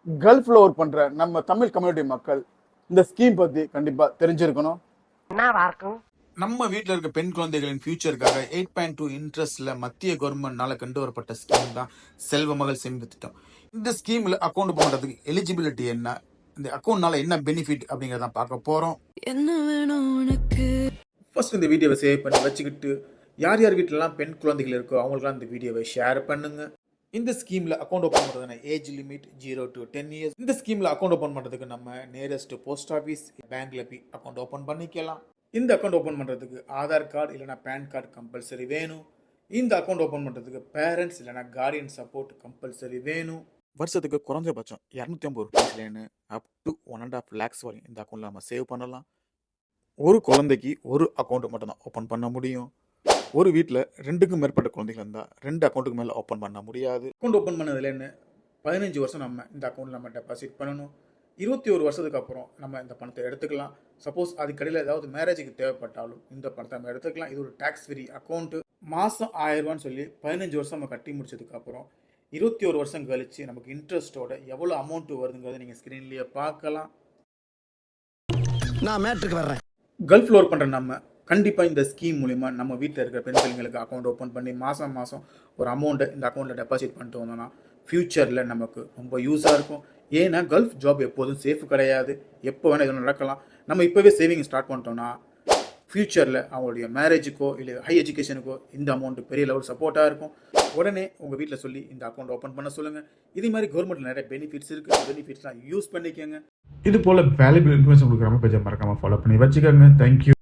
கல்ஃப்ல work பண்ற நம்ம Tamil community மக்கள் இந்த ஸ்கீம் பத்தி கண்டிப்பா தெரிஞ்சிருக்கணும். நம்ம வீட்டில் இருக்க பெண் குழந்தைகளின் ஃபியூச்சருக்காக 8.2 இன்ட்ரெஸ்ட்ல மத்திய கவர்மெண்ட்னால கொண்டு வரப்பட்ட ஸ்கீம் தான் செல்வ மகள் சேமிப்பு திட்டம். இந்த ஸ்கீம்ல அக்கௌண்ட் பண்றதுக்கு எலிஜிபிலிட்டி என்ன, இந்த அக்கௌண்ட்னால என்ன பெனிஃபிட் அப்படிங்கிறத பார்க்க போறோம். என்ன வேணும் உனக்கு? ஃபர்ஸ்ட் இந்த வீடியோவை சேவ் பண்ணி வச்சுக்கிட்டு யார் யார் வீட்டிலலாம் பெண் குழந்தைகள் இருக்கோ அவங்களுக்குலாம் இந்த வீடியோவை ஷேர் பண்ணுங்க. இந்த ஸ்கீமில் அக்கௌண்ட் ஓப்பன் பண்ணுறதுனா ஏஜ் லிமிட் 0 to 10 years. இந்த ஸ்கீமில் அக்கௌண்ட் ஓப்பன் பண்ணுறதுக்கு நம்ம நியரஸ்ட் போஸ்ட் ஆஃபீஸ் பேங்க்ல போய் அக்கௌண்ட் ஓப்பன் பண்ணிக்கலாம். இந்த அக்கௌண்ட் ஓப்பன் பண்ணுறதுக்கு ஆதார் கார்டு இல்லைனா பேன் கார்டு கம்பல்சரி வேணும். இந்த அக்கௌண்ட் ஓப்பன் பண்ணுறதுக்கு பேரண்ட்ஸ் இல்லைனா கார்டியன் சப்போர்ட் கம்பல்சரி வேணும். வருஷத்துக்கு குறைஞ்சபட்சம் 250 ரூபாய்லேருந்து அப் டு 1.5 lakhs வரையும் இந்த அக்கௌண்ட்டில் நம்ம சேவ் பண்ணலாம். ஒரு குழந்தைக்கு ஒரு அக்கௌண்ட் மட்டும் தான் ஓப்பன் பண்ண முடியும். ஒரு வீட்டில் 2க்கும் மேற்பட்ட குழந்தைகள் இருந்தால் 2 அக்கௌண்ட்டுக்கு மேலே ஓப்பன் பண்ண முடியாது. அக்கௌண்ட் ஓப்பன் பண்ணதுலேருந்து 15 வருஷம் நம்ம இந்த அக்கௌண்ட்டில் நம்ம டெபாசிட் பண்ணணும். 21 வருஷத்துக்கு அப்புறம் நம்ம இந்த பணத்தை எடுத்துக்கலாம். சப்போஸ் அதுக்கடையில் ஏதாவது மேரேஜுக்கு தேவைப்பட்டாலும் இந்த பணத்தை நம்ம எடுத்துக்கலாம். இது ஒரு டேக்ஸ் ஃப்ரீ அக்கௌண்ட்டு. மாதம் 1000 ரூபான்னு சொல்லி 15 வருஷம் நம்ம கட்டி முடிச்சதுக்கப்புறம் 21 வருஷம் கழித்து நமக்கு இன்ட்ரெஸ்ட்டோட எவ்வளோ அமௌண்ட்டு வருதுங்கிறத நீங்கள் ஸ்க்ரீன்லேயே பார்க்கலாம். நான் மேட்ருக்கு வர்றேன். கல்ஃப்ல ஒர்க் பண்ணுற நம்ம கண்டிப்பாக இந்த ஸ்கீம் மூலிமா நம்ம வீட்டில் இருக்கிற பெண் பிள்ளைங்களுக்கு அக்கௌண்ட் ஓப்பன் பண்ணி மாதம் ஒரு அமௌண்ட்டை இந்த அக்கௌண்ட்டில் டெபாசிட் பண்ணிட்டு வந்தோம்னா ஃப்யூச்சரில் நமக்கு ரொம்ப யூஸாக இருக்கும். ஏன்னா கல்ஃப் ஜாப் எப்போதும் சேஃப் கிடையாது, எப்போ வேணால் எதுவும் நடக்கலாம். நம்ம இப்போவே சேவிங் ஸ்டார்ட் பண்ணிட்டோம்னா ஃப்யூச்சரில் அவங்களுடைய மேரேஜுக்கோ இல்லை ஹை எஜுகேஷனுக்கோ இந்த அமௌண்ட்டு பெரிய லெவல் சப்போர்ட்டாக இருக்கும். உடனே உங்கள் வீட்டில் சொல்லி இந்த அக்கௌண்ட் ஓப்பன் பண்ண சொல்லுங்கள். இதே மாதிரி கவர்மெண்ட்டில் நிறைய பெனிஃபிட்ஸ் இருக்குது. பெனிஃபிட்ஸ்லாம் யூஸ் பண்ணிக்கோங்க. இது போல் வேல்யூபிள் இன்ஃபர்மேஷன் கொடுக்குற பேஜை மறக்காமல் ஃபாலோ பண்ணி வச்சுக்கோங்க. தேங்க்யூ.